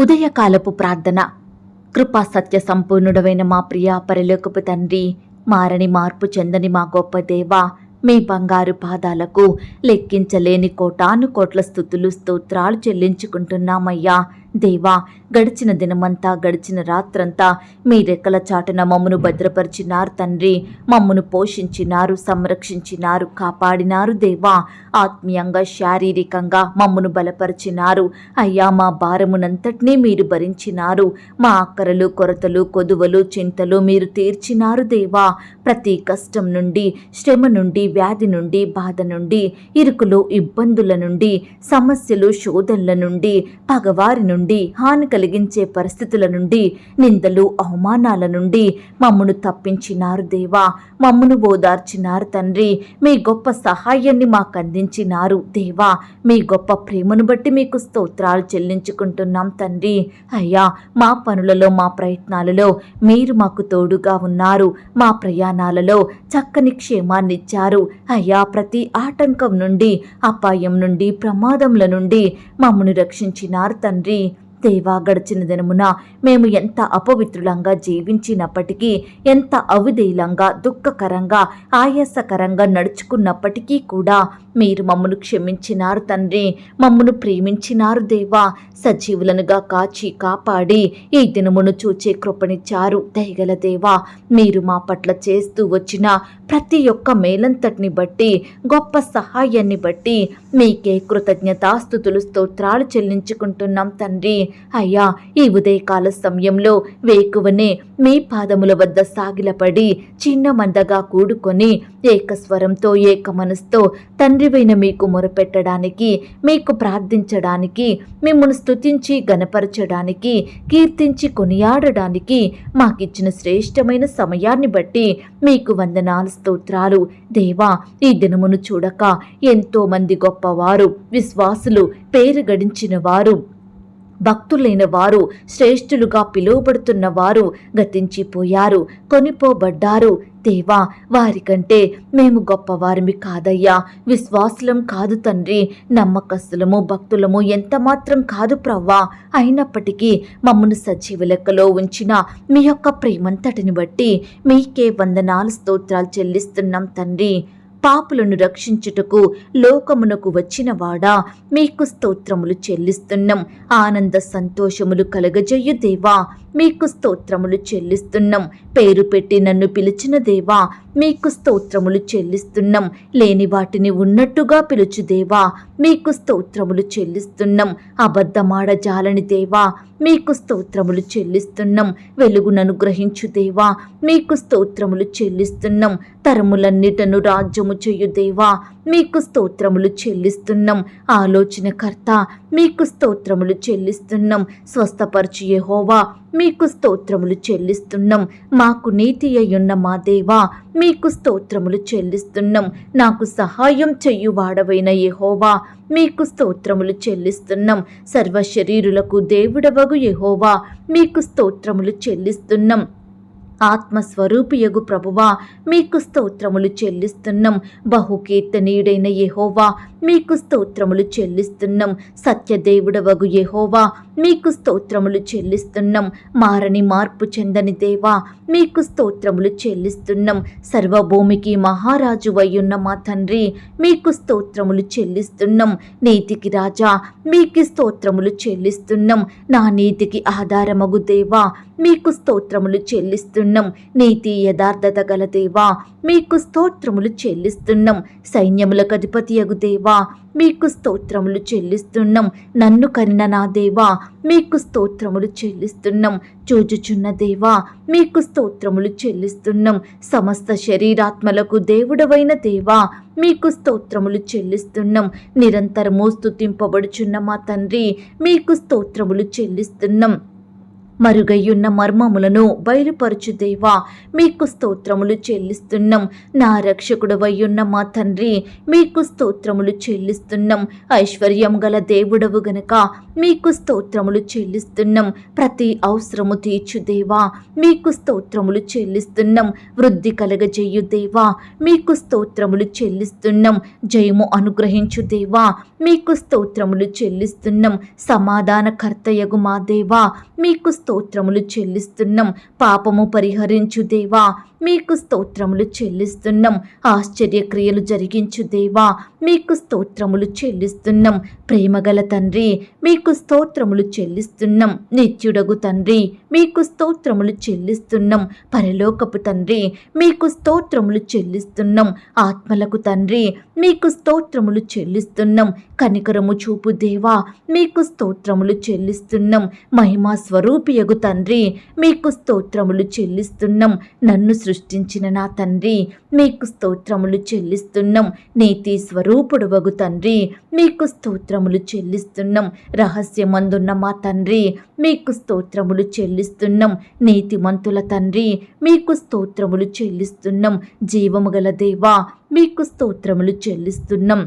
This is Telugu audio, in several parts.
ఉదయకాలపు ప్రార్థన. కృపా సత్య సంపూర్ణుడవైన మా ప్రియ పరలోకపు తండ్రి, మారని మార్పు చెందని మా గొప్ప దేవా, మీ బంగారు పాదాలకు లెక్కించలేని కోటాను కోట్ల స్తుతులు స్తోత్రాలు చెల్లించుకుంటున్నామయ్యా. దేవా, గడిచిన దినమంతా గడిచిన రాత్రంతా మీ రెక్కల చాటున మమ్మను భద్రపరిచినారు తండ్రి. మమ్మను పోషించినారు, సంరక్షించినారు, కాపాడినారు దేవా. ఆత్మీయంగా శారీరకంగా మమ్మను బలపరిచినారు అయ్యా. మా భారమునంతటినీ మీరు భరించినారు. మా అక్కరలు, కొరతలు, కొదువలు, చింతలు మీరు తీర్చినారు దేవా. ప్రతి కష్టం నుండి, శ్రమ నుండి, వ్యాధి నుండి, బాధ నుండి, ఇరుకులు, ఇబ్బందుల నుండి, సమస్యలు, శోధనల నుండి, పగవారి నుండి, హాని కలిగించే పరిస్థితుల నుండి, నిందలు, అవమానాల నుండి మమ్మను తప్పించినారు దేవా. మమ్మను ఓదార్చినారు తండ్రి. మీ గొప్ప సహాయాన్ని మాకు అందించినారు దేవా. మీ గొప్ప ప్రేమను బట్టి మీకు స్తోత్రాలు చెల్లించుకుంటున్నాం తండ్రి. అయ్యా, మా పనులలో, మా ప్రయత్నాలలో మీరు మాకు తోడుగా ఉన్నారు. మా ప్రయాణాలలో చక్కని క్షేమాన్ని ఇచ్చారు అయ్యా. ప్రతి ఆటంకం నుండి, అపాయం నుండి, ప్రమాదముల నుండి మమ్మను రక్షించినారు తండ్రి. దేవా, గడిచిన దినమున మేము ఎంత అపవిత్రులంగా జీవించినప్పటికీ, ఎంత అవిధేయులంగా, దుఃఖకరంగా, ఆయాసకరంగా నడుచుకున్నప్పటికీ కూడా మీరు మమ్మను క్షమించినారు తండ్రి. మమ్మను ప్రేమించినారు దేవా. సజీవులనుగా కాచి కాపాడి ఈ దినమును చూచే కృపనిచ్చారు దయగల దేవా. మీరు మా పట్ల చేస్తూ వచ్చిన ప్రతి ఒక్క మేలంతటిని బట్టి, గొప్ప సహాయాన్ని బట్టి మీకే కృతజ్ఞతాస్తుతులు స్తోత్రాలు చెల్లించుకుంటున్నాం తండ్రి. అయ్యా, ఈ ఉదయకాల సమయంలో వేకువనే మీ పాదముల వద్ద సాగిలపడి చిన్న మందగా కూడుకొని ఏకస్వరంతో, ఏక మనసుతో తండ్రివైన మీకు మొరపెట్టడానికి, మీకు ప్రార్థించడానికి, మిమ్మల్ని స్తుతించి గణపరచడానికి, కీర్తించి కొనియాడడానికి మాకిచ్చిన శ్రేష్టమైన సమయాన్ని బట్టి మీకు వందనాలు, స్తోత్రాలు దేవా. ఈ దినమును చూడక ఎంతో మంది గొప్పవారు, విశ్వాసులు, పేరు గడించిన వారు, భక్తులైన వారు, శ్రేష్ఠులుగా పిలువబడుతున్న వారు గతించిపోయారు, కొనిపోబడ్డారు దేవా. వారికంటే మేము గొప్పవారిమి కాదయ్యా. విశ్వాసులం కాదు తండ్రి, నమ్మకస్తులము, భక్తులము ఎంత మాత్రం కాదు ప్రవ్వా. అయినప్పటికీ మమ్మను సజీవ లెక్కలో ఉంచిన మీ యొక్క ప్రేమంతటిని బట్టి మీకే వందనాలు, స్తోత్రాలు చెల్లిస్తున్నాం తండ్రి. పాపులను రక్షించుటకు లోకమునకు వచ్చిన వాడా, మీకు స్తోత్రములు చెల్లిస్తున్నాం. ఆనంద సంతోషములు కలగజేయు దేవా, మీకు స్తోత్రములు చెల్లిస్తున్నాం. పేరు పెట్టి నన్ను పిలిచిన దేవా, మీకు స్తోత్రములు చెల్లిస్తున్నాం. లేని వాటిని ఉన్నట్టుగా పిలుచు దేవా, మీకు స్తోత్రములు చెల్లిస్తున్నాం. అబద్ధమాడ జాలని దేవా, మీకు స్తోత్రములు చెల్లిస్తున్నాం. వెలుగునను గ్రహించు దేవా, మీకు స్తోత్రములు చెల్లిస్తున్నాం. తరములన్నిటను రాజ్యము చేయు దేవా, మీకు స్తోత్రములు చెల్లిస్తున్నాం. ఆలోచనకర్త, మీకు స్తోత్రములు చెల్లిస్తున్నాం. స్వస్థపరచు యెహోవా, మీకు స్తోత్రములు చెల్లిస్తున్నాం. మాకు నీతి అయ్యున్న మా దేవా, మీకు స్తోత్రములు చెల్లిస్తున్నాం. నాకు సహాయం చెయ్యువాడవైన యెహోవా, మీకు స్తోత్రములు చెల్లిస్తున్నాం. సర్వ శరీరులకు దేవుడవగు యెహోవా, మీకు స్తోత్రములు చెల్లిస్తున్నాం. ఆత్మస్వరూపియగు ప్రభువా, మీకు స్తోత్రములు చెల్లిస్తున్నాం. బహుకీర్తనీయుడైన యెహోవా, మీకు స్తోత్రములు చెల్లిస్తున్నాం. సత్యదేవుడవగు యెహోవా, మీకు స్తోత్రములు చెల్లిస్తున్నాం. మారని మార్పు చెందని దేవా, మీకు స్తోత్రములు చెల్లిస్తున్నాం. సర్వభూమికి మహారాజు అయ్యున్న మా తండ్రి, మీకు స్తోత్రములు చెల్లిస్తున్నాం. నీతికి రాజా, మీకు స్తోత్రములు చెల్లిస్తున్నాం. నా నీతికి ఆధారమగు దేవా, మీకు స్తోత్రములు చెల్లిస్తున్నాం. నీతి యథార్థత గల దేవా, మీకు స్తోత్రములు చెల్లిస్తున్నాం. సైన్యములకు అధిపతియగు దేవా, మీకు స్తోత్రములు చెల్లిస్తున్నాం. నన్ను కనిన నా దేవా, మీకు స్తోత్రములు చెల్లిస్తున్నాం. చూచుచున్న దేవా, మీకు స్తోత్రములు చెల్లిస్తున్నాం. సమస్త శరీరాత్మలకు దేవుడవైన దేవా, మీకు స్తోత్రములు చెల్లిస్తున్నాం. నిరంతరము స్తుతింపబడుచున్న మా తండ్రి, మీకు స్తోత్రములు చెల్లిస్తున్నాం. మరుగయ్యున్న మర్మములను బయలుపరచు దేవా, మీకు స్తోత్రములు చెల్లిస్తున్నాం. నా రక్షకుడవయ్యున్న మా తండ్రి, మీకు స్తోత్రములు చెల్లిస్తున్నాం. ఐశ్వర్యం గల దేవుడవు గనక మీకు స్తోత్రములు చెల్లిస్తున్నాం. ప్రతి అవసరము తీర్చు దేవా, మీకు స్తోత్రములు చెల్లిస్తున్నాం. వృద్ధి కలగజేయు దేవా, మీకు స్తోత్రములు చెల్లిస్తున్నాం. జయము అనుగ్రహించు దేవా, మీకు స్తోత్రములు చెల్లిస్తున్నాం. సమాధానకర్తయగు మా దేవా, మీకు స్తోత్రములు చెల్లిస్తున్నాం. పాపము పరిహరించు దేవా, మీకు స్తోత్రములు చెల్లిస్తున్నాం. ఆశ్చర్యక్రియలు జరిగించు దేవా, మీకు స్తోత్రములు చెల్లిస్తున్నాం. ప్రేమగల తండ్రి, మీకు స్తోత్రములు చెల్లిస్తున్నాం. నిత్యుడగు తండ్రి, మీకు స్తోత్రములు చెల్లిస్తున్నాం. పరలోకపు తండ్రి, మీకు స్తోత్రములు చెల్లిస్తున్నాం. ఆత్మలకు తండ్రి, మీకు స్తోత్రములు చెల్లిస్తున్నాం. కనికరము చూపు దేవా, మీకు స్తోత్రములు చెల్లిస్తున్నాం. మహిమా స్వరూపియగు తండ్రి, మీకు స్తోత్రములు చెల్లిస్తున్నాం. నన్ను సృష్టించిన నా తండ్రి, మీకు స్తోత్రములు చెల్లిస్తున్నాం. నీతి స్వరూపుడవగు తండ్రి, మీకు స్తోత్రములు చెల్లిస్తున్నాం. రహస్యమందున్న మా తండ్రి, మీకు స్తోత్రములు చెల్లిస్తున్నాం. నీతిమంతుల తండ్రి, మీకు స్తోత్రములు చెల్లిస్తున్నాం. జీవము గల దేవా, మీకు స్తోత్రములు చెల్లిస్తున్నాం.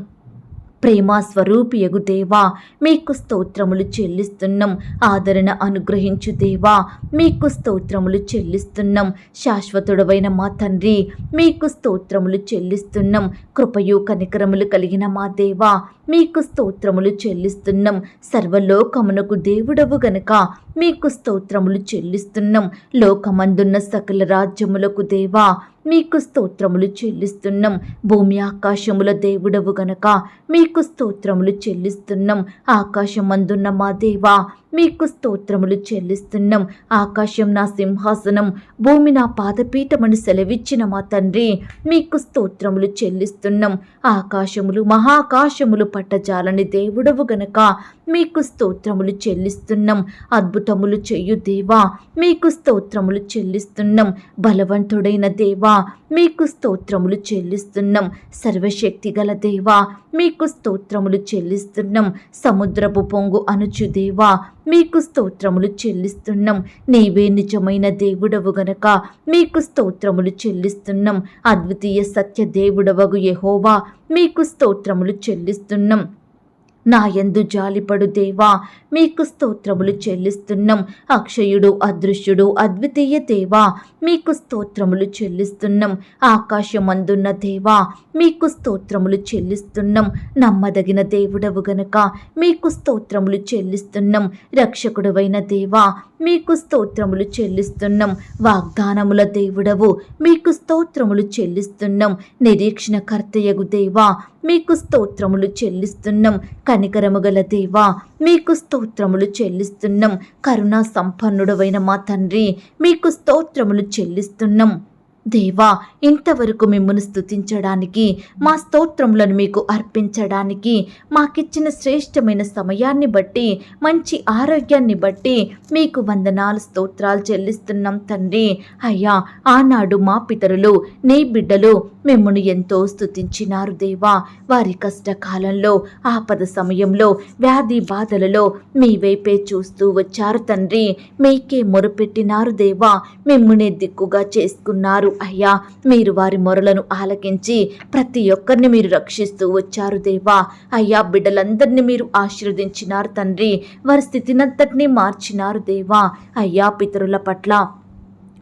ప్రేమ స్వరూపియగు దేవా, మీకు స్తోత్రములు చెల్లిస్తున్నాం. ఆదరణ అనుగ్రహించు దేవా, మీకు స్తోత్రములు చెల్లిస్తున్నాం. శాశ్వతుడవైన మా తండ్రి, మీకు స్తోత్రములు చెల్లిస్తున్నాం. కృపయు కనికరములు కలిగిన మా దేవా, మీకు స్తోత్రములు చెల్లిస్తున్నాం. సర్వలోకమునకు దేవుడవు గనక మీకు స్తోత్రములు చెల్లిస్తున్నాం. లోకమందున్న సకల రాజ్యములకు దేవా, మీకు స్తోత్రములు చెల్లిస్తున్నాం. భూమి ఆకాశముల దేవుడవు గనక మీకు స్తోత్రములు చెల్లిస్తున్నాం. ఆకాశమందున్న మా దేవా, మీకు స్తోత్రములు చెల్లిస్తున్నాం. ఆకాశం నా సింహాసనం, భూమి నా పాదపీఠమని సెలవిచ్చిన మా తండ్రి, మీకు స్తోత్రములు చెల్లిస్తున్నాం. ఆకాశములు మహాకాశములు పట్టజాలని దేవుడవు గనక మీకు స్తోత్రములు చెల్లిస్తున్నాం. అద్భుతములు చెయ్యు దేవా, మీకు స్తోత్రములు చెల్లిస్తున్నాం. బలవంతుడైన దేవా, మీకు స్తోత్రములు చెల్లిస్తున్నాం. సర్వశక్తి గల దేవా, మీకు స్తోత్రములు చెల్లిస్తున్నాం. సముద్రపు పొంగు అనుచు దేవా, మీకు స్తోత్రములు చెల్లిస్తున్నాం. నీవే నిజమైన దేవుడవు గనక మీకు స్తోత్రములు చెల్లిస్తున్నాం. అద్వితీయ సత్య దేవుడవగు యెహోవా, మీకు స్తోత్రములు చెల్లిస్తున్నాం. నా యందు జాలిపడు దేవా, మీకు స్తోత్రములు చెల్లిస్తున్నాం. అక్షయుడు, అదృశ్యుడు, అద్వితీయ దేవా, మీకు స్తోత్రములు చెల్లిస్తున్నాం. ఆకాశమందున్న దేవా, మీకు స్తోత్రములు చెల్లిస్తున్నాం. నమ్మదగిన దేవుడవు గనక మీకు స్తోత్రములు చెల్లిస్తున్నాం. రక్షకుడవైన దేవా, మీకు స్తోత్రములు చెల్లిస్తున్నాం. వాగ్దానముల దేవుడవు, మీకు స్తోత్రములు చెల్లిస్తున్నాం. నిరీక్షణకర్తయగు దేవా, మీకు స్తోత్రములు చెల్లిస్తున్నాం. కనికరము గల దేవా, మీకు స్తోత్రములు చెల్లిస్తున్నాం. కరుణా సంపన్నుడవైన మా తండ్రి, మీకు స్తోత్రములు చెల్లిస్తున్నాం. దేవా, ఇంతవరకు మిమ్మల్ని స్తుతించడానికి, మా స్తోత్రములను మీకు అర్పించడానికి మాకిచ్చిన శ్రేష్టమైన సమయాన్ని బట్టి, మంచి ఆరోగ్యాన్ని బట్టి మీకు వందనాలు స్తోత్రాలు చెల్లిస్తున్నాం తండ్రి. అయ్యా, ఆనాడు మా పితరులు, నీ బిడ్డలు మిమ్మల్ని ఎంతో స్తుతించినారు దేవా. వారి కష్టకాలంలో, ఆపద సమయంలో, వ్యాధి బాధలలో మీ వైపే చూస్తూ వచ్చారు తండ్రి. మీకే మొరుపెట్టినారు దేవా. మిమ్మల్ని దిక్కుగా చేసుకున్నారు అయ్యా. మీరు వారి మొరలను ఆలకించి ప్రతి ఒక్కరిని మీరు రక్షిస్తూ వచ్చారు దేవా. అయ్యా, బిడ్డలందరినీ మీరు ఆశీర్వదించినారు తండ్రి. వారి స్థితినంతటినీ మార్చినారు దేవా. అయ్యా, పితరుల పట్ల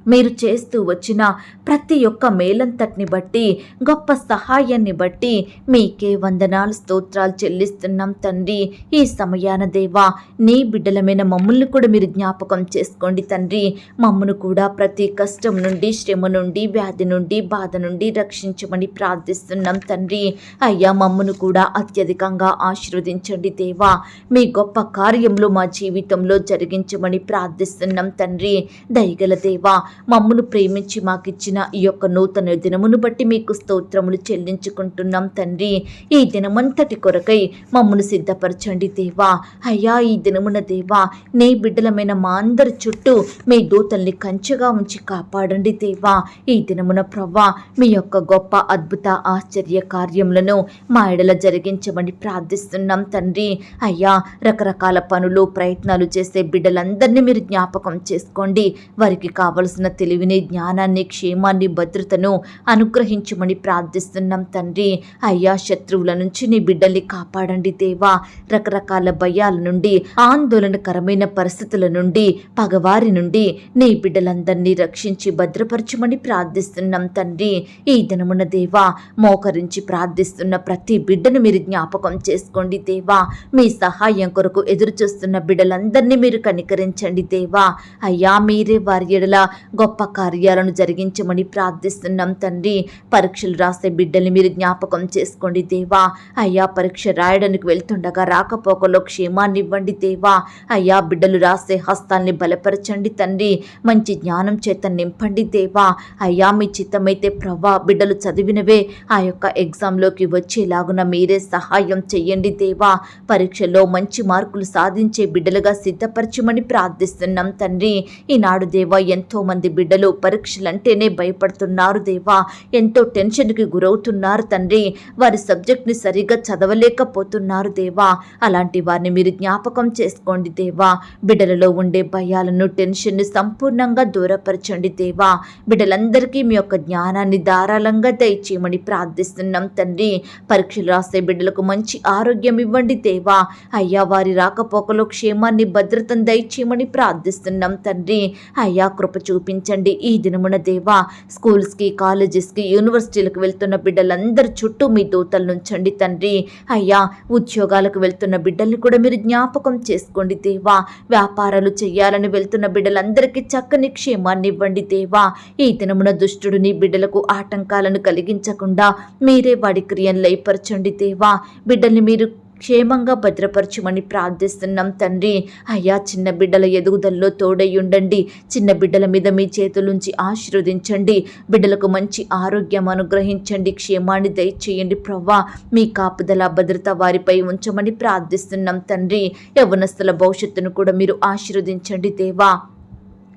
మీరు చేస్తూ వచ్చిన ప్రతి ఒక్క మేలంతటిని బట్టి, గొప్ప సహాయాన్ని బట్టి మీకే వందనాలు స్తోత్రాలు చెల్లిస్తున్నాం తండ్రి. ఈ సమయాన దేవా, నీ బిడ్డలమైన మమ్మల్ని కూడా మీరు జ్ఞాపకం చేసుకోండి తండ్రి. మమ్మను కూడా ప్రతి కష్టం నుండి, శ్రమ నుండి, వ్యాధి నుండి, బాధ నుండి రక్షించమని ప్రార్థిస్తున్నాం తండ్రి. అయ్యా, మమ్మను కూడా అత్యధికంగా ఆశీర్వదించండి దేవా. మీ గొప్ప కార్యంలో మా జీవితంలో జరిగించమని ప్రార్థిస్తున్నాం తండ్రి. దయగల దేవా, మమ్మను ప్రేమించి మాకిచ్చిన ఈ యొక్క నూతన దినమును బట్టి మీకు స్తోత్రములు చెల్లించుకుంటున్నాం తండ్రి. ఈ దినమంతటి కొరకై మమ్మను సిద్ధపరచండి దేవా. అయ్యా, ఈ దినమున దేవా నీ బిడ్డలమైన మా అందరి చుట్టూ మీ దూతల్ని కంచెగా ఉంచి కాపాడండి దేవా. ఈ దినమున ప్రవ్వా మీ యొక్క గొప్ప అద్భుత ఆశ్చర్య కార్యములను మా ఎడల జరిగించమని ప్రార్థిస్తున్నాం తండ్రి. అయ్యా, రకరకాల పనులు ప్రయత్నాలు చేసే బిడ్డలందరినీ మీరు జ్ఞాపకం చేసుకోండి. వారికి కావలసిన తెలివిని, జ్ఞానాన్ని, క్షేమాన్ని, భద్రతను అనుగ్రహించమని ప్రార్థిస్తున్నాం తండ్రి. అయ్యా, శత్రువుల నుంచి నీ బిడ్డల్ని కాపాడండి దేవా. రకరకాల భయాల నుండి, ఆందోళనకరమైన పరిస్థితుల నుండి, పగవారి నుండి నీ బిడ్డలందరినీ రక్షించి భద్రపరచమని ప్రార్థిస్తున్నాం తండ్రి. ఈ దినమున దేవా మోకరించి ప్రార్థిస్తున్న ప్రతి బిడ్డను మీరు జ్ఞాపకం చేసుకోండి దేవా. మీ సహాయం కొరకు ఎదురు చూస్తున్న బిడ్డలందరినీ మీరు కనికరించండి దేవా. అయ్యా, మీరే వారి ఎడల గొప్ప కార్యాలను జరిగించమని ప్రార్థిస్తున్నాం తండ్రి. పరీక్షలు రాసే బిడ్డల్ని మీరు జ్ఞాపకం చేసుకోండి దేవా. అయ్యా, పరీక్ష రాయడానికి వెళ్తుండగా రాకపోకలో క్షేమాన్ని ఇవ్వండి దేవా. అయ్యా, బిడ్డలు రాసే హస్తాల్ని బలపరచండి తండ్రి. మంచి జ్ఞానం చేత నింపండి దేవా. అయ్యా, మీ చిత్తమైతే ప్రవ్వా బిడ్డలు చదివినవే ఆ యొక్క ఎగ్జామ్లోకి వచ్చేలాగున మీరే సహాయం చెయ్యండి దేవా. పరీక్షలో మంచి మార్కులు సాధించే బిడ్డలుగా సిద్ధపరచమని ప్రార్థిస్తున్నాం తండ్రి. ఈనాడు దేవా ఎంతో మంది బిడ్డలు పరీక్షలంటేనే భయపడుతున్నారు దేవా. ఎంతో టెన్షన్కి గురవుతున్నారు తండ్రి. వారి సబ్జెక్ట్ని సరిగా చదవలేకపోతున్నారు దేవా. అలాంటి వారిని మీరు జ్ఞాపకం చేసుకోండి దేవా. బిడ్డలలో ఉండే భయాలను, టెన్షన్ని సంపూర్ణంగా దూరపరచండి దేవా. బిడ్డలందరికీ మీ యొక్క జ్ఞానాన్ని ధారాళంగా దయచేయమని ప్రార్థిస్తున్నాం తండ్రి. పరీక్షలు రాసే బిడ్డలకు మంచి ఆరోగ్యం ఇవ్వండి దేవా. అయ్యా, వారి రాకపోకలో క్షేమాన్ని, భద్రతను దయచేయమని ప్రార్థిస్తున్నాం తండ్రి. అయ్యా, కృప చూపించండి ఈ దినమున దేవా. స్కూల్స్కి, కాలేజెస్కి, యూనివర్సిటీలకు వెళ్తున్న బిడ్డలందరి చుట్టూ మీ దూతలు ఉంచండి తండ్రి. అయ్యా, ఉద్యోగాలకు వెళ్తున్న బిడ్డల్ని కూడా మీరు జ్ఞాపకం చేసుకోండి దేవా. వ్యాపారాలు చేయాలని వెళ్తున్న బిడ్డలందరికీ చక్కని క్షేమాన్ని ఇవ్వండి దేవా. ఈ దినమున దుష్టుడు నీ బిడ్డలకు ఆటంకాలను కలిగించకుండా మీరే వాడి క్రియను లయపరచండి దేవా. బిడ్డల్ని మీరు క్షేమంగా భద్రపరచమని ప్రార్థిస్తున్నాం తండ్రి. అయ్యా, చిన్న బిడ్డల ఎదుగుదలలో తోడై ఉండండి. చిన్న బిడ్డల మీద మీ చేతులుంచి ఆశీర్వదించండి. బిడ్డలకు మంచి ఆరోగ్యం అనుగ్రహించండి. క్షేమాన్ని దయచేయండి ప్రవ్వా. మీ కాపుదల, భద్రత వారిపై ఉంచమని ప్రార్థిస్తున్నాం తండ్రి. యవ్వనస్తుల భవిష్యత్తును కూడా మీరు ఆశీర్వదించండి దేవా.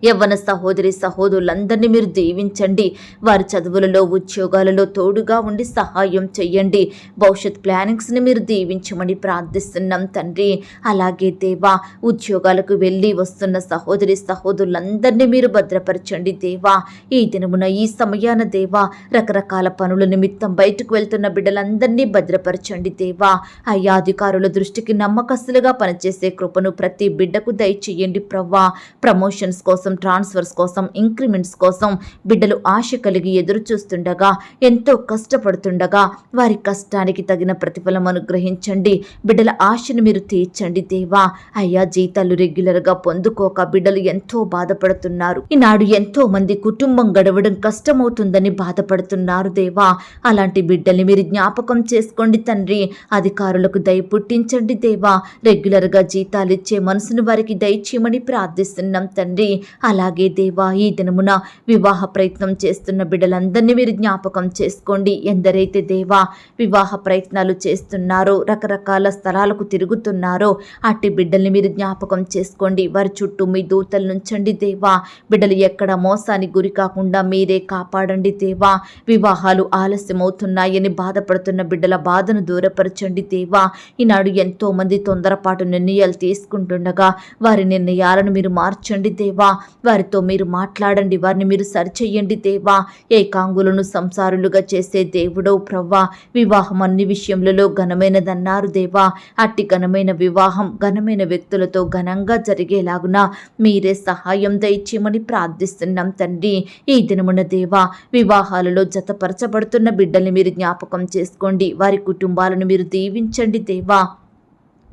యవ్వన సహోదరి సహోదరులందరినీ మీరు దీవించండి. వారి చదువులలో, ఉద్యోగాలలో తోడుగా ఉండి సహాయం చెయ్యండి. భవిష్యత్ ప్లానింగ్స్ని మీరు దీవించమని ప్రార్థిస్తున్నాం తండ్రి. అలాగే దేవా, ఉద్యోగాలకు వెళ్ళి వస్తున్న సహోదరి సహోదరులందరినీ మీరు భద్రపరచండి దేవా. ఈ దినమున, ఈ సమయాన దేవా, రకరకాల పనుల నిమిత్తం బయటకు వెళ్తున్న బిడ్డలందరినీ భద్రపరచండి దేవా. అయ్యా, అధికారుల దృష్టికి నమ్మకస్తులుగా పనిచేసే కృపను ప్రతి బిడ్డకు దయచేయండి ప్రవ్వా. ప్రమోషన్స్ కోసం, ట్రాన్స్ఫర్స్ కోసం, ఇంక్రిమెంట్స్ కోసం బిడ్డలు ఆశ కలిగి ఎదురు చూస్తుండగా, ఎంతో కష్టపడుతుండగా వారి కష్టానికి తగిన ప్రతిఫలం అనుగ్రహించండి. బిడ్డల ఆశను మీరు తీర్చండి దేవా. అయ్యా, జీతాలు రెగ్యులర్గా పొందుకోక బిడ్డలు ఎంతో బాధపడుతున్నారు. ఈనాడు ఎంతో మంది కుటుంబం గడవడం కష్టమవుతుందని బాధపడుతున్నారు దేవా. అలాంటి బిడ్డల్ని మీరు జ్ఞాపకం చేసుకోండి తండ్రి. అధికారులకు దయ పుట్టించండి దేవా. రెగ్యులర్గా జీతాలు ఇచ్చే మనసును వారికి దయచేయమని ప్రార్థిస్తున్నాం తండ్రి. అలాగే దేవా, ఈ దినమున వివాహ ప్రయత్నం చేస్తున్న బిడ్డలందరినీ మీరు జ్ఞాపకం చేసుకోండి. ఎందరైతే దేవా వివాహ ప్రయత్నాలు చేస్తున్నారో, రకరకాల స్థలాలకు తిరుగుతున్నారో, అట్టి బిడ్డల్ని మీరు జ్ఞాపకం చేసుకోండి. వారి చుట్టూ మీ దూతలు నుంచండి దేవా. బిడ్డలు ఎక్కడ మోసానికి గురి కాకుండా మీరే కాపాడండి దేవా. వివాహాలు ఆలస్యమవుతున్నాయని బాధపడుతున్న బిడ్డల బాధను దూరపరచండి దేవా. ఈనాడు ఎంతో మంది తొందరపాటు నిర్ణయాలు తీసుకుంటుండగా వారి నిర్ణయాలను మీరు మార్చండి దేవా. వారితో మీరు మాట్లాడండి. వారిని మీరు సరిచెయ్యండి దేవా. ఏకాంగులను సంసారులుగా చేసే దేవుడో ప్రవ్వా. వివాహం అన్ని విషయములలో ఘనమైనదన్నారు దేవా. అట్టి ఘనమైన వివాహం ఘనమైన వ్యక్తులతో ఘనంగా జరిగేలాగున మీరే సహాయం దయచేయమని ప్రార్థిస్తున్నాం తండ్రి. ఈ దినమున దేవా, వివాహాలలో జతపరచబడుతున్న బిడ్డల్ని మీరు జ్ఞాపకం చేసుకోండి. వారి కుటుంబాలను మీరు దీవించండి దేవా.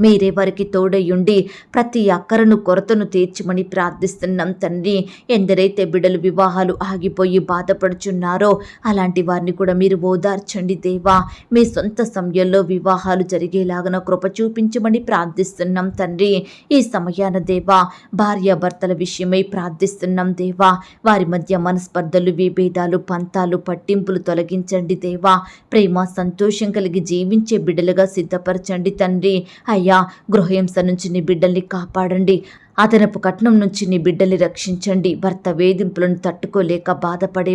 మీరే వారికి తోడయుండి ప్రతి అక్కరను కొరతను తీర్చమని ప్రార్థిస్తున్నాం తండ్రి. ఎందరైతే బిడ్డలు వివాహాలు ఆగిపోయి బాధపడుచున్నారో అలాంటి వారిని కూడా మీరు ఓదార్చండి దేవా. మీ సొంత సమయంలో వివాహాలు జరిగేలాగన కృప చూపించమని ప్రార్థిస్తున్నాం తండ్రి. ఈ సమయాన దేవా భార్యాభర్తల విషయమై ప్రార్థిస్తున్నాం దేవా. వారి మధ్య మనస్పర్ధలు, విభేదాలు, పంతాలు, పట్టింపులు తొలగించండి దేవా. ప్రేమ, సంతోషం కలిగి జీవించే బిడ్డలుగా సిద్ధపరచండి తండ్రి. అయ్యా, గృహహింస నుంచి నీ బిడ్డల్ని కాపాడండి. అదనపు కట్నం నుంచి నీ బిడ్డల్ని రక్షించండి. భర్త వేధింపులను తట్టుకోలేక బాధపడే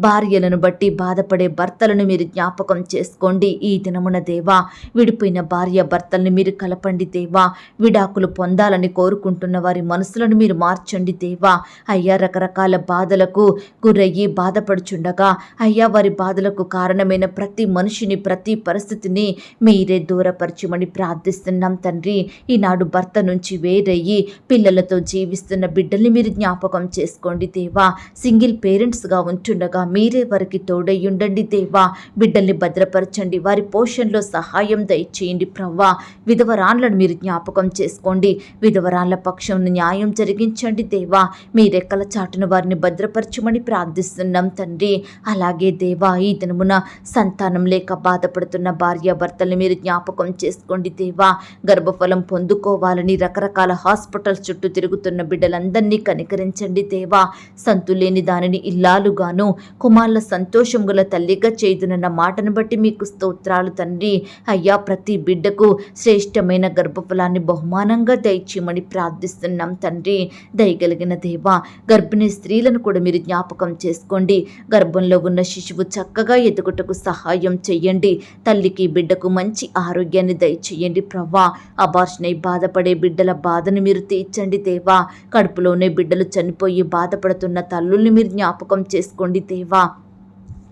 భార్యలను బట్టి బాధపడే భర్తలను మీరు జ్ఞాపకం చేసుకోండి. ఈ దినమున దేవా విడిపోయిన భార్య భర్తల్ని మీరు కలపండి దేవా. విడాకులు పొందాలని కోరుకుంటున్న వారి మనసులను మీరు మార్చండి దేవా. అయ్యా, రకరకాల బాధలకు గురయ్యి బాధపడుచుండగా అయ్యా వారి బాధలకు కారణమైన ప్రతి మనిషిని, ప్రతి పరిస్థితిని మీరే దూరపరచమని ప్రార్థిస్తున్నాం తండ్రి. ఈనాడు భర్త నుంచి వేరయ్యి పిల్లలతో జీవిస్తున్న బిడ్డల్ని మీరు జ్ఞాపకం చేసుకోండి దేవా. సింగిల్ పేరెంట్స్గా ఉంటుండగా మీరే వారికి తోడయ్యుండండి దేవా. బిడ్డల్ని భద్రపరచండి, వారి పోషణలో సహాయం దయచేయండి ప్రవ్వా. విధవరాన్లను మీరు జ్ఞాపకం చేసుకోండి. విధవరాన్ల పక్షం న్యాయం జరిగించండి దేవా. మీ రెక్కల చాటున వారిని భద్రపరచమని ప్రార్థిస్తున్నాం తండ్రి. అలాగే దేవా ఈ దినమున సంతానం లేక బాధపడుతున్న భార్యాభర్తల్ని మీరు జ్ఞాపకం చేసుకోండి దేవా. గర్భఫలం పొందుకోవాలని రకరకాల హాస్పిటల్స్ చుట్టూ తిరుగుతున్న బిడ్డలందరినీ కనికరించండి దేవా. సంతులేని దానిని ఇల్లాలుగాను, కుమార్ల సంతోషం గల తల్లిగా చేయుదునన్న మాటను బట్టి మీకు స్తోత్రాలు తండ్రి. అయ్యా, ప్రతి బిడ్డకు శ్రేష్టమైన గర్భఫలాన్ని బహుమానంగా దయచేయమని ప్రార్థిస్తున్నాం తండ్రి. దయగలిగిన దేవా, గర్భిణీ స్త్రీలను కూడా మీరు జ్ఞాపకం చేసుకోండి. గర్భంలో ఉన్న శిశువు చక్కగా ఎదుగుటకు సహాయం చెయ్యండి. తల్లికి బిడ్డకు మంచి ఆరోగ్యాన్ని దయచేయండి ప్రభా. అబార్షణై బాధపడే బిడ్డల బాధను మీరు తీర్చండి దేవా. కడుపులోనే బిడ్డలు చనిపోయి బాధపడుతున్న తల్లుల్ని మీరు జ్ఞాపకం చేసుకోండి దేవా.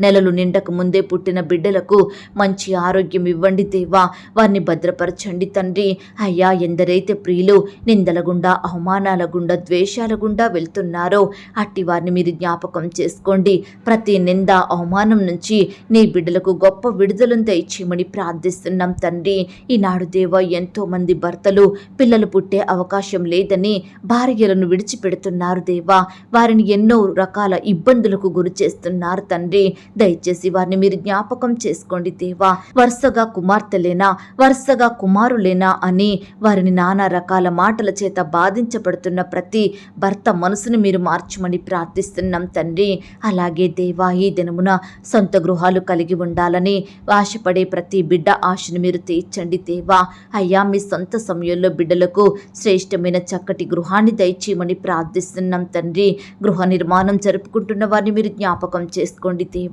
నెలలు నిండక ముందే పుట్టిన బిడ్డలకు మంచి ఆరోగ్యం ఇవ్వండి దేవా. వారిని భద్రపరచండి తండ్రి. అయ్యా, ఎందరైతే ప్రియులు నిందల గుండా, అవమానాల గుండా, ద్వేషాల గుండా వెళ్తున్నారో అట్టి వారిని మీరు జ్ఞాపకం చేసుకోండి. ప్రతి నింద, అవమానం నుంచి నీ బిడ్డలకు గొప్ప విడుదలను దయచేయమని ప్రార్థిస్తున్నాం తండ్రి. ఈనాడు దేవా ఎంతోమంది భర్తలు పిల్లలు పుట్టే అవకాశం లేదని భార్యలను విడిచిపెడుతున్నారు దేవా. వారిని ఎన్నో రకాల ఇబ్బందులకు గురి చేస్తున్నారు తండ్రి. దయచేసి వారిని మీరు జ్ఞాపకం చేసుకోండి దేవా. వరుసగా కుమార్తెలేనా, వరుసగా కుమారులేనా అని వారిని నానా రకాల మాటల చేత బాధించబడుతున్న ప్రతి భర్త మనసును మీరు మార్చమని ప్రార్థిస్తున్నాం తండ్రి. అలాగే దేవా ఈ దినమున సొంత గృహాలు కలిగి ఉండాలని ఆశపడే ప్రతి బిడ్డ ఆశను మీరు తీర్చండి దేవా. అయ్యా, మీ సొంత సమయంలో బిడ్డలకు శ్రేష్టమైన చక్కటి గృహాన్ని దయచేయమని ప్రార్థిస్తున్నాం తండ్రి. గృహ నిర్మాణం జరుపుకుంటున్న వారిని మీరు జ్ఞాపకం చేసుకోండి దేవా.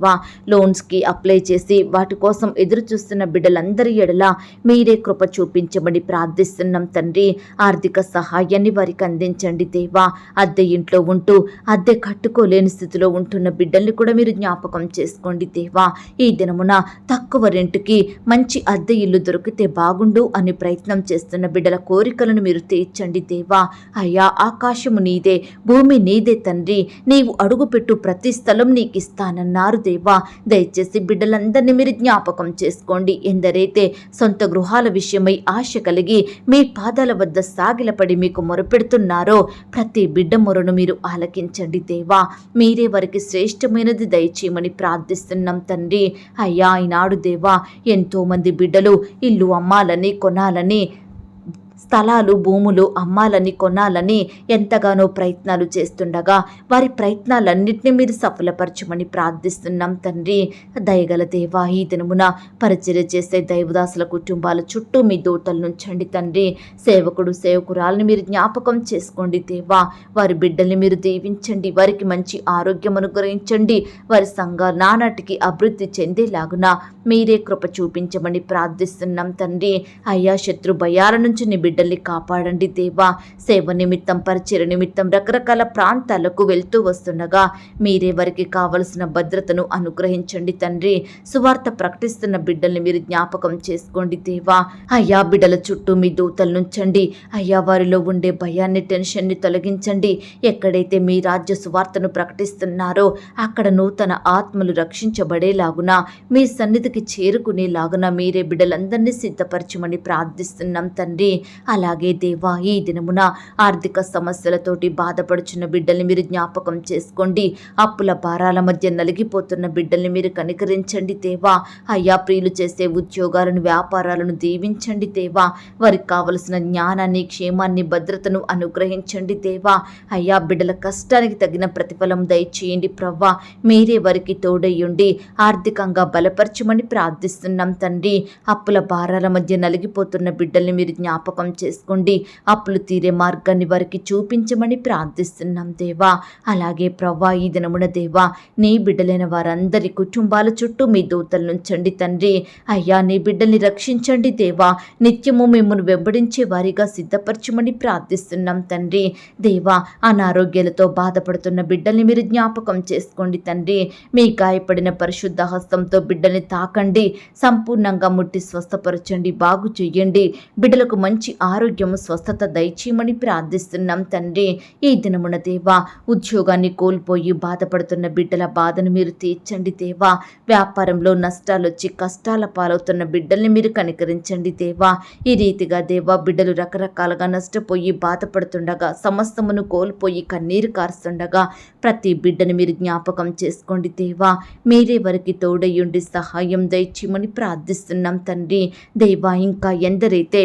లోన్స్కి అప్లై చేసి వాటి కోసం ఎదురు చూస్తున్న బిడ్డలందరి ఎడల మీరే కృప చూపించమని ప్రార్థిస్తున్నాం తండ్రి. ఆర్థిక సహాయాన్ని వారికి అందించండి దేవా. అద్దె ఇంట్లో ఉంటూ అద్దె కట్టుకోలేని స్థితిలో ఉంటున్న బిడ్డల్ని కూడా మీరు జ్ఞాపకం చేసుకోండి దేవా. ఈ దినమున తక్కువ రెంటుకి మంచి అద్దె ఇల్లు దొరికితే బాగుండు అని ప్రయత్నం చేస్తున్న బిడ్డల కోరికలను మీరు తీర్చండి దేవా. అయ్యా, ఆకాశము నీదే, భూమి నీదే తండ్రి. నీవు అడుగుపెట్టు ప్రతి స్థలం నీకు ఇస్తానన్నారు దేవా. దయచేసి బిడ్డలందరినీ మీరు జ్ఞాపకం చేసుకోండి. ఎందరైతే సొంత గృహాల విషయమై ఆశ కలిగి మీ పాదాల వద్ద సాగిలపడి మీకు మొరపెడుతున్నారో ప్రతి బిడ్డ మొరను మీరు ఆలకించండి దేవా. మీరే వారికి శ్రేష్టమైనది దయచేయమని ప్రార్థిస్తున్నాం తండ్రి. అయ్యా, ఈనాడు దేవా ఎంతోమంది బిడ్డలు ఇల్లు అమ్మాలని, కొనాలని, స్థలాలు, భూములు అమ్మాలని, కొనాలని ఎంతగానో ప్రయత్నాలు చేస్తుండగా వారి ప్రయత్నాలన్నింటినీ మీరు సఫలపరచమని ప్రార్థిస్తున్నాం తండ్రి. దయగల దేవా ఈ దినమున పరిచర్య చేసే దైవదాసుల కుటుంబాల చుట్టూ మీ దూతలు నుంచండి తండ్రి. సేవకుడు, సేవకురాలని మీరు జ్ఞాపకం చేసుకోండి దేవా. వారి బిడ్డల్ని మీరు దీవించండి. వారికి మంచి ఆరోగ్యం అనుగ్రహించండి. వారి సంఘాలు నానాటికి అభివృద్ధి చెందేలాగున మీరే కృప చూపించమని ప్రార్థిస్తున్నాం తండ్రి. అయ్యా, శత్రు భయాల నుంచి నీ బిడ్డ బిడ్డల్ని కాపాడండి దేవా. సేవ నిమిత్తం, పరిచయ నిమిత్తం రకరకాల ప్రాంతాలకు వెళ్తూ వస్తుండగా మీరే వారికి కావలసిన భద్రతను అనుగ్రహించండి తండ్రి. సువార్త ప్రకటిస్తున్న బిడ్డల్ని మీరు జ్ఞాపకం చేసుకోండి దేవా. అయ్యా, బిడ్డల చుట్టూ మీ దూతలు నుంచండి. అయ్యా, వారిలో ఉండే భయాన్ని, టెన్షన్ని తొలగించండి. ఎక్కడైతే మీ రాజ్య సువార్తను ప్రకటిస్తున్నారో అక్కడ నూతన ఆత్మలు రక్షించబడేలాగున, మీ సన్నిధికి చేరుకునేలాగున మీరే బిడ్డలందరినీ సిద్ధపరచమని ప్రార్థిస్తున్నాం తండ్రి. అలాగే దేవా, ఈ దినమున ఆర్థిక సమస్యలతోటి బాధపడుచున్న బిడ్డల్ని మీరు జ్ఞాపకం చేసుకోండి. అప్పుల భారాల మధ్య నలిగిపోతున్న బిడ్డల్ని మీరు కనికరించండి దేవా. అయ్యా, ప్రియులు చేసే ఉద్యోగాలను, వ్యాపారాలను దీవించండి దేవా. వారికి కావలసిన జ్ఞానాన్ని, క్షేమాన్ని, భద్రతను అనుగ్రహించండి దేవా. అయ్యా, బిడ్డల కష్టానికి తగిన ప్రతిఫలం దయచేయండి ప్రవ్వా. మీరే వారికి తోడయ్యుండి ఆర్థికంగా బలపరచమని ప్రార్థిస్తున్నాం తండ్రి. అప్పుల భారాల మధ్య నలిగిపోతున్న బిడ్డల్ని మీరు జ్ఞాపకం చేసుకోండి. అప్పులు తీరే మార్గాన్ని వారికి చూపించమని ప్రార్థిస్తున్నాం దేవా. అలాగే ప్రవ్వా, ఈ దినమున దేవా, నీ బిడ్డలైన వారందరి కుటుంబాల చుట్టూ మీ దూతలు నుంచండి తండ్రి. అయ్యా, నీ బిడ్డల్ని రక్షించండి దేవా. నిత్యము మిమ్మల్ని వెంబడించే వారిగా సిద్ధపరచమని ప్రార్థిస్తున్నాం తండ్రి. దేవా, అనారోగ్యాలతో బాధపడుతున్న బిడ్డల్ని మీరు జ్ఞాపకం చేసుకోండి తండ్రి. మీ గాయపడిన పరిశుద్ధ హస్తంతో బిడ్డల్ని తాకండి. సంపూర్ణంగా ముట్టి స్వస్థపరచండి, బాగు చెయ్యండి. బిడ్డలకు మంచి ఆరోగ్యము, స్వస్థత దయచేయమని ప్రార్థిస్తున్నాం తండ్రి. ఈ దినమున దేవా, ఉద్యోగాన్ని కోల్పోయి బాధపడుతున్న బిడ్డల బాధను మీరు తీర్చండి దేవా. వ్యాపారంలో నష్టాలు వచ్చి కష్టాల పాలవుతున్న బిడ్డల్ని మీరు కనికరించండి దేవా. ఈ రీతిగా దేవా, బిడ్డలు రకరకాలుగా నష్టపోయి బాధపడుతుండగా, సమస్తమును కోల్పోయి కన్నీరు కారుస్తుండగా ప్రతి బిడ్డని మీరు జ్ఞాపకం చేసుకోండి దేవా. మీరే వారికి తోడయ్యుండి సహాయం దయచేయమని ప్రార్థిస్తున్నాం తండ్రి. దేవా, ఇంకా ఎందరైతే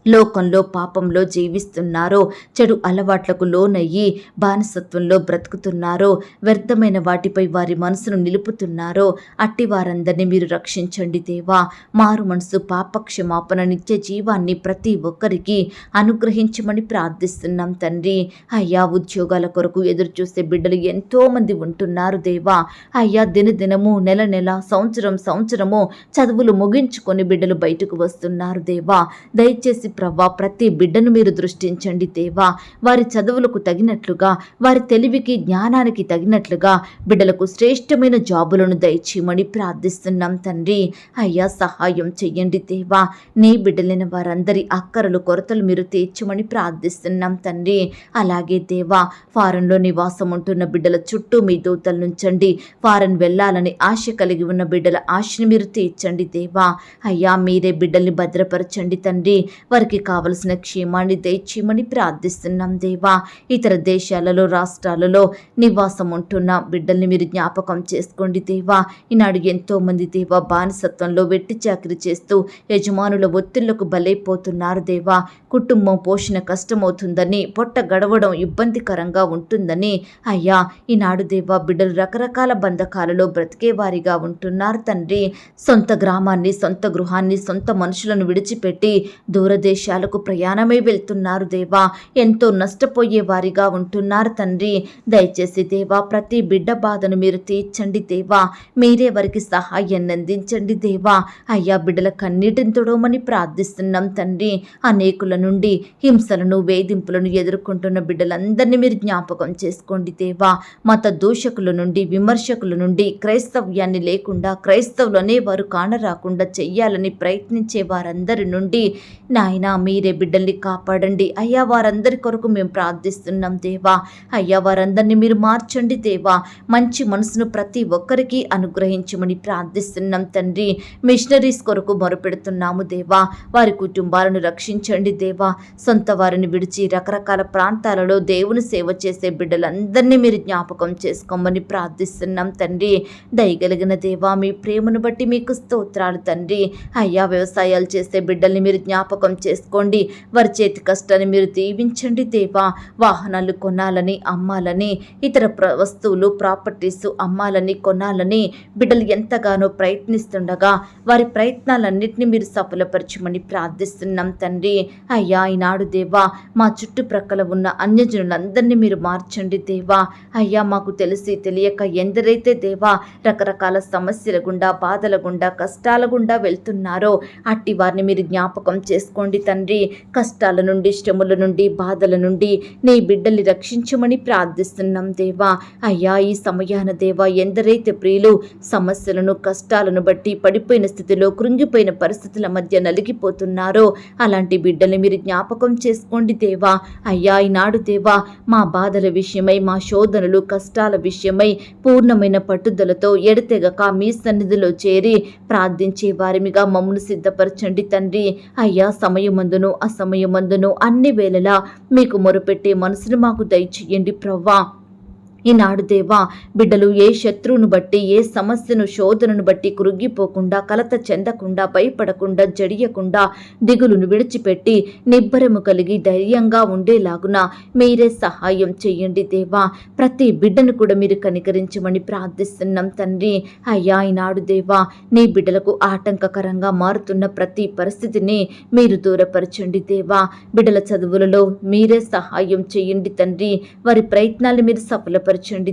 లోకంలో పాపంలో జీవిస్తున్నారో, చెడు అలవాట్లకు లోనయ్యి బానిసత్వంలో బ్రతుకుతున్నారో, వ్యర్థమైన వాటిపై వారి మనసును నిలుపుతున్నారో అట్టి వారందరినీ మీరు రక్షించండి దేవా. మారు మనసు, పాపక్షమాపణ, నిత్య జీవాన్ని ప్రతి ఒక్కరికి అనుగ్రహించమని ప్రార్థిస్తున్నాం తండ్రి. అయ్యా, ఉద్యోగాల కొరకు ఎదురు చూసే బిడ్డలు ఎంతోమంది ఉంటున్నారు దేవా. అయ్యా, దినదినము, నెల నెల, సంవత్సరము చదువులు ముగించుకొని బిడ్డలు బయటకు వస్తున్నారు దేవా. దయచేసి ప్రవ్వా, ప్రతి బిడ్డను మీరు దృష్టించండి దేవా. వారి చదువులకు తగినట్లుగా, వారి తెలివికి, జ్ఞానానికి తగినట్లుగా బిడ్డలకు శ్రేష్టమైన జాబులను దయచేయమని ప్రార్థిస్తున్నాం తండ్రి. అయ్యా, సహాయం చెయ్యండి దేవా. నీ బిడ్డలైన వారందరి అక్కరలు, కొరతలు మీరు తీర్చమని ప్రార్థిస్తున్నాం తండ్రి. అలాగే దేవా, ఫారెన్లో నివాసం ఉంటున్న బిడ్డల చుట్టూ మీ దూతలు నుంచండి. ఫారెన్ వెళ్ళాలని ఆశ కలిగి ఉన్న బిడ్డల ఆశని మీరు తీర్చండి దేవా. అయ్యా, మీరే బిడ్డల్ని భద్రపరచండి తండ్రి. వారికి కావలసిన క్షేమాన్ని దయచేయమని ప్రార్థిస్తున్నాం దేవా. ఇతర దేశాలలో, రాష్ట్రాలలో నివాసం ఉంటున్న బిడ్డల్ని మీరు జ్ఞాపకం చేసుకోండి దేవా. ఈనాడు ఎంతో మంది దేవా బానిసత్వంలో వెట్టి చాకిరి చేస్తూ యజమానుల ఒత్తిళ్లకు బలైపోతున్నారు దేవా. కుటుంబం పోషణ కష్టమవుతుందని, పొట్ట గడవడం ఇబ్బందికరంగా ఉంటుందని అయ్యా, ఈనాడు దేవా, బిడ్డలు రకరకాల బంధకాలలో బ్రతికేవారిగా ఉంటున్నారు తండ్రి. సొంత గ్రామాన్ని, సొంత గృహాన్ని, సొంత మనుషులను విడిచిపెట్టి దూరదేశాలకు ప్రయాణమై వెళ్తున్నారు దేవా. ఎంతో నష్టపోయే వారిగా ఉంటున్నారు తండ్రి. దయచేసి దేవా, ప్రతి బిడ్డ బాధను మీరు తీర్చండి దేవా. మీరే వారికి సహాయాన్ని అందించండి దేవా. అయ్యా, బిడ్డల కన్నీటిని తొడవమని ప్రార్థిస్తున్నాం తండ్రి. అనేకుల నుండి హింసలను, వేధింపులను ఎదుర్కొంటున్న బిడ్డలందరినీ మీరు జ్ఞాపకం చేసుకోండి దేవా. మత దూషకుల నుండి, విమర్శకుల నుండి, క్రైస్తవ్యాన్ని లేకుండా, క్రైస్తవులు అనేవారు కానరాకుండా చెయ్యాలని ప్రయత్నించే వారందరి నుండి నాయనా మీరే బిడ్డల్ని కాపాడండి అయ్యా. వారందరి కొరకు మేము ప్రార్థిస్తున్నాం దేవా. అయ్యా, వారందరినీ మీరు మార్చండి దేవా. మంచి మనసును ప్రతి ఒక్కరికి అనుగ్రహించమని ప్రార్థిస్తున్నాం తండ్రి. మిషనరీస్ కొరకు మొరపెడుతున్నాము దేవా. వారి కుటుంబాలను రక్షించండి దేవా. సొంత వారిని విడిచి రకరకాల ప్రాంతాలలో దేవుని సేవ చేసే బిడ్డలందరినీ మీరు జ్ఞాపకం చేసుకోమని ప్రార్థిస్తున్నాం తండ్రి. దయగలిగిన దేవా, మీ ప్రేమను బట్టి మీకు స్తోత్రాలు తండ్రి. అయ్యా, వ్యవసాయాలు చేసే బిడ్డల్ని మీరు జ్ఞాపకం చేసుకోండి. వారి చేతి కష్టాన్ని మీరు దీవించండి దేవా. వాహనాలు కొనాలని, అమ్మాలని, ఇతర వస్తువులు, ప్రాపర్టీస్ అమ్మాలని, కొనాలని బిడ్డలు ఎంతగానో ప్రయత్నిస్తుండగా వారి ప్రయత్నాలన్నింటినీ మీరు సఫలపరచమని ప్రార్థిస్తున్నాం తండ్రి. అయ్యా, ఈనాడు దేవా, మా చుట్టుప్రక్కల ఉన్న అన్యజనులందరినీ మీరు మార్చండి దేవా. అయ్యా, మాకు తెలిసి తెలియక ఎందరైతే దేవా రకరకాల సమస్యల గుండా, బాధల గుండా, కష్టాల గుండా వెళ్తున్నారో అట్టి వారిని మీరు జ్ఞాపకం చేసుకోండి తండ్రి. కష్టాల నుండి, శ్రమల నుండి, బాధల నుండి నీ బిడ్డల్ని రక్షించమని ప్రార్థిస్తున్నాం దేవా. అయ్యా, ఈ సమయాన దేవా, ఎందరైతే ప్రియులు సమస్యలను, కష్టాలను బట్టి పడిపోయిన స్థితిలో, కృంగిపోయిన పరిస్థితుల మధ్య నలిగిపోతున్నారో అలాంటి బిడ్డల్ని మీరు జ్ఞాపకం చేసుకోండి దేవా. అయ్యా, ఈనాడు దేవా, మా బాధల విషయమై, మా శోధనలు, కష్టాల విషయమై పూర్ణమైన పట్టుదలతో ఎడతెగక మీ సన్నిధిలో చేరి ప్రార్థించే వారిమిగా మమ్మను సిద్ధపరచండి తండ్రి. అయ్యా, సమయమందును అసమయమందును అన్ని వేళలా మీకు మొరుపెట్టే మనసును మాకు దయచేయండి ప్రవ్వా. ఈనాడు దేవా, బిడ్డలు ఏ శత్రువును బట్టి, ఏ సమస్యను, శోధనను బట్టి కృంగిపోకుండా, కలత చెందకుండా, భయపడకుండా, జడియకుండా, దిగులును విడిచిపెట్టి నిబ్బరము కలిగి ధైర్యంగా ఉండేలాగున మీరే సహాయం చేయండి దేవా. ప్రతి బిడ్డను కూడా మీరు కనికరించమని ప్రార్థిస్తున్నాం తండ్రి. అయ్యా, ఈనాడు దేవా, నీ బిడ్డలకు ఆటంకకరంగా మారుతున్న ప్రతి పరిస్థితిని మీరు దూరపరచండి దేవా. బిడ్డల చదువులలో మీరే సహాయం చేయండి తండ్రి. వారి ప్రయత్నాలు మీరు సఫలపరచండి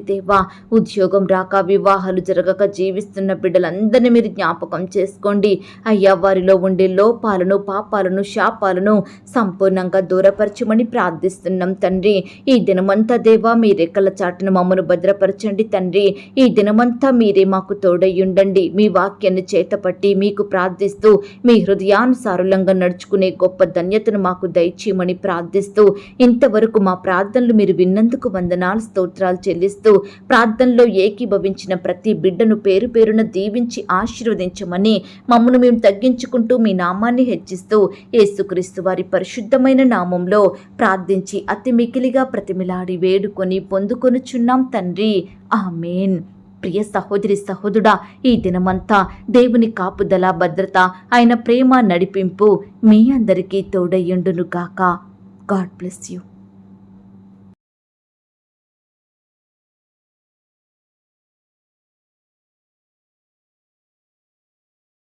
దేవా. ఉద్యోగం రాక, వివాహాలు జరగక జీవిస్తున్న బిడ్డలందరినీ మీరు జ్ఞాపకం చేసుకోండి అయ్యా. వారిలో ఉండే లోపాలను, పాపాలను, శాపాలను సంపూర్ణంగా దూరపరచమని ప్రార్థిస్తున్నాం తండ్రి. ఈ దినమంతా దేవా, మీ రెక్కల చాటును మమ్మను భద్రపరచండి తండ్రి. ఈ దినమంతా మీరే మాకు తోడయ్యుండండి. మీ వాక్యాన్ని చేతపట్టి మీకు ప్రార్థిస్తూ మీ హృదయానుసారులంగా నడుచుకునే గొప్ప ధన్యతను మాకు దయచేయమని ప్రార్థిస్తూ, ఇంతవరకు మా ప్రార్థనలు మీరు విన్నందుకు వందనాలు, స్తోత్రాలు చెల్లిస్తూ, ప్రార్థనలో ఏకీభవించిన ప్రతి బిడ్డను పేరు పేరున దీవించి ఆశీర్వదించమని మమ్మను మేము తగ్గించుకుంటూ మీ నామాన్ని హెచ్చిస్తూ యేసుక్రీస్తు వారి పరిశుద్ధమైన నామంలో ప్రార్థించి అతి మికిలిగా ప్రతిమిలాడి వేడుకొని పొందుకొనుచున్నాం తండ్రి. ఆమేన్. ప్రియ సహోదరి, సహోదరుడా, ఈ దినమంతా దేవుని కాపుదల, భద్రత, ఆయన ప్రేమ, నడిపింపు మీ అందరికీ తోడయ్యుండును గాక. God bless you.